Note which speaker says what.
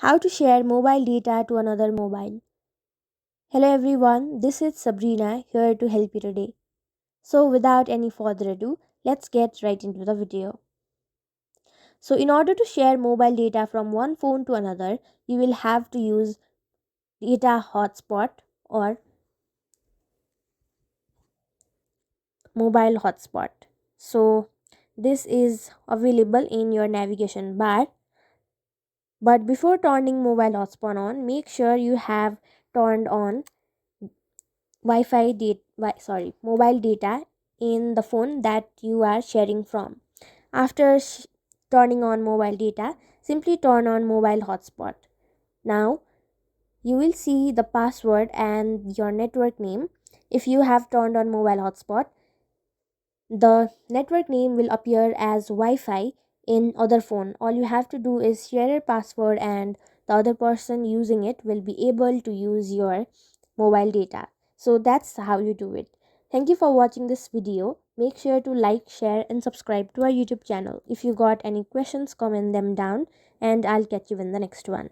Speaker 1: How to share mobile data to another mobile. Hello everyone, this is Sabrina here to help you today. So without any further ado, let's get right into the video. So in order to share mobile data from one phone to another, you will have to use data hotspot or mobile hotspot. So this is available in your navigation bar. But before turning mobile hotspot on, make sure you have turned on mobile data in the phone that you are sharing from. After turning on mobile data, simply turn on mobile hotspot. Now you will see the password and your network name. If you have turned on mobile hotspot, the network name will appear as Wi-Fi in other phone. All you have to do is share your password and the other person using it will be able to use your mobile data. So that's how you do it. Thank you for watching this video. Make sure to like, share and subscribe to our YouTube channel. If you got any questions, comment them down and I'll catch you in the next one.